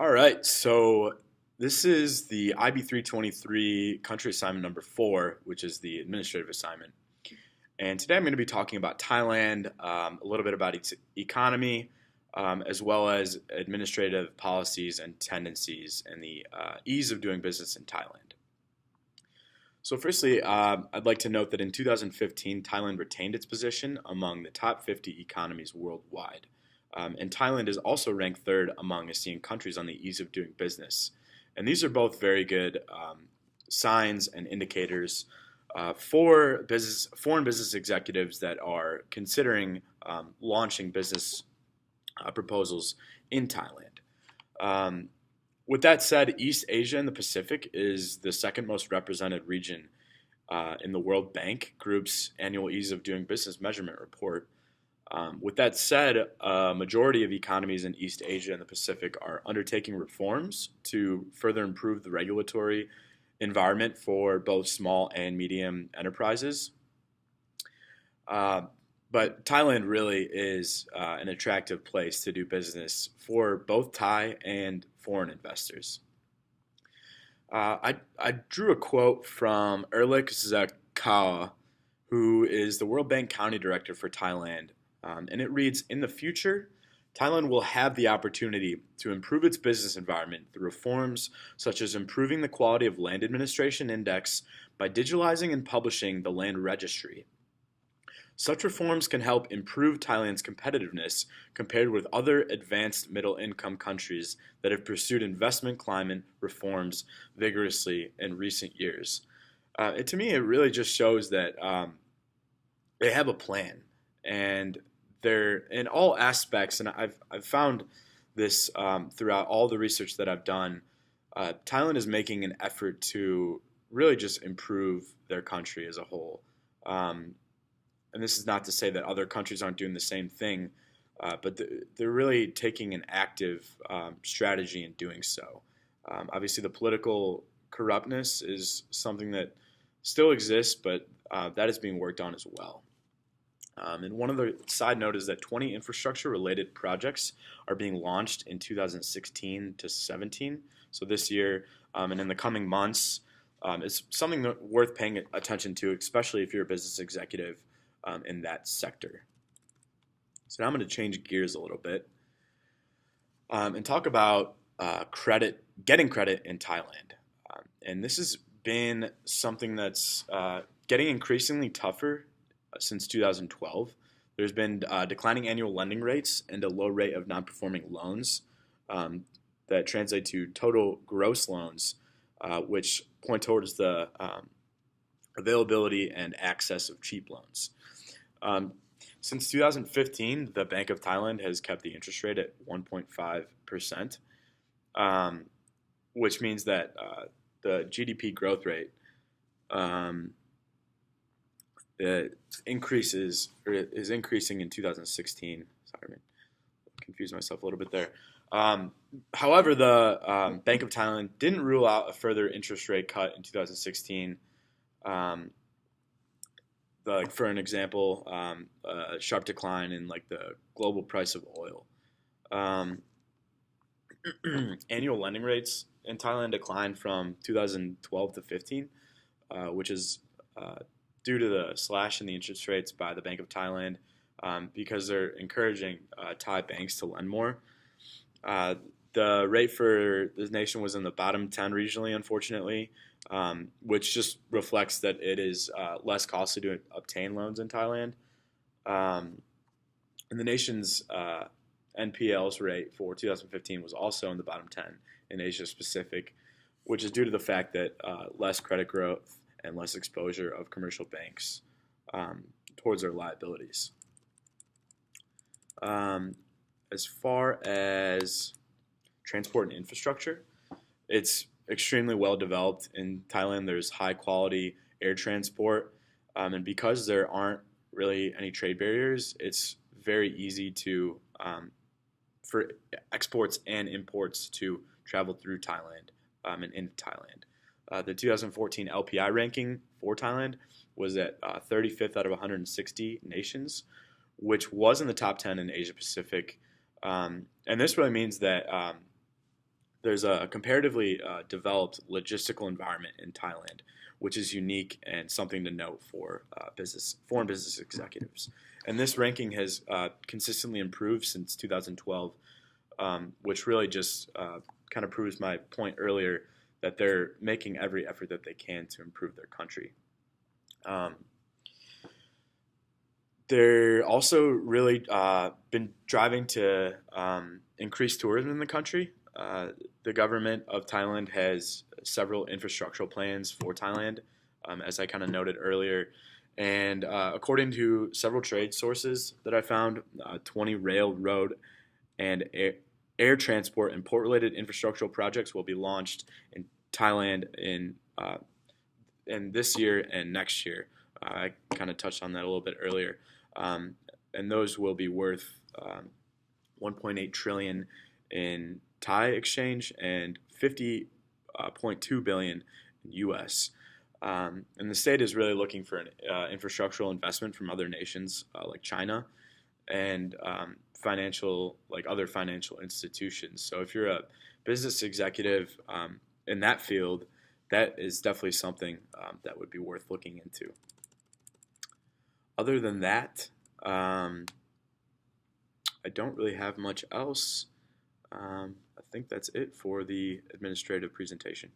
All right, so this is the IB-323 country assignment number 4, which is the administrative assignment. And today I'm going to be talking about Thailand, a little bit about its economy, as well as administrative policies and tendencies and the ease of doing business in Thailand. So firstly, I'd like to note that in 2015, Thailand retained its position among the top 50 economies worldwide. And Thailand is also ranked third among ASEAN countries on the ease of doing business. And these are both very good signs and indicators for foreign business executives that are considering launching business proposals in Thailand. With that said, East Asia and the Pacific is the second most represented region in the World Bank Group's annual Ease of Doing Business measurement report. With that said, a majority of economies in East Asia and the Pacific are undertaking reforms to further improve the regulatory environment for both small and medium enterprises. But Thailand really is an attractive place to do business for both Thai and foreign investors. I drew a quote from Erlich Zakawa, who is the World Bank County Director for Thailand. And it reads, "In the future, Thailand will have the opportunity to improve its business environment through reforms such as improving the quality of land administration index by digitalizing and publishing the land registry. Such reforms can help improve Thailand's competitiveness compared with other advanced middle-income countries that have pursued investment climate reforms vigorously in recent years." To me, it really just shows that they have a plan. And they're in all aspects, and I've found this throughout all the research that I've done. Thailand is making an effort to really just improve their country as a whole. And this is not to say that other countries aren't doing the same thing, but they're really taking an active strategy in doing so. Obviously, the political corruptness is something that still exists, but that is being worked on as well. And one other side note is that 20 infrastructure-related projects are being launched in 2016 to 17. So this year and in the coming months, it's something worth paying attention to, especially if you're a business executive in that sector. So now I'm going to change gears a little bit and talk about getting credit in Thailand. And this has been something that's getting increasingly tougher since 2012. There's been declining annual lending rates and a low rate of non-performing loans that translate to total gross loans, which point towards the availability and access of cheap loans. Since 2015, the Bank of Thailand has kept the interest rate at 1.5%, which means that the GDP growth rate is increasing in 2016. Sorry, I confused myself a little bit there. However, the Bank of Thailand didn't rule out a further interest rate cut in 2016. For an example, a sharp decline in the global price of oil. Annual lending rates in Thailand declined from 2012 to 15, which is due to the slash in the interest rates by the Bank of Thailand because they're encouraging Thai banks to lend more. The rate for this nation was in the bottom 10 regionally, unfortunately, which just reflects that it is less costly to obtain loans in Thailand. And the nation's NPLs rate for 2015 was also in the bottom 10 in Asia Pacific, which is due to the fact that less credit growth and less exposure of commercial banks towards their liabilities. As far as transport and infrastructure, it's extremely well developed in Thailand. There's high quality air transport, and because there aren't really any trade barriers, it's very easy to for exports and imports to travel through Thailand and into Thailand. The 2014 LPI ranking for Thailand was at 35th out of 160 nations, which was in the top 10 in Asia Pacific. And this really means that There's a comparatively developed logistical environment in Thailand, which is unique and something to note for foreign business executives. And this ranking has consistently improved since 2012, which really just kind of proves my point earlier that they're making every effort that they can to improve their country. Um, they're also really been driving to increase tourism in the country. The government of Thailand has several infrastructural plans for Thailand, as I kind of noted earlier. And according to several trade sources that I found, 20 rail, road, and air transport and port-related infrastructural projects will be launched in Thailand in this year and next year. I kind of touched on that a little bit earlier, um, and those will be worth 1.8 trillion in Thai exchange and 50.2 billion in U.S. And the state is really looking for an infrastructural investment from other nations like China and other financial institutions. So if you're a business executive in that field, that is definitely something that would be worth looking into. Other than that, I don't really have much else. I think that's it for the administrative presentation.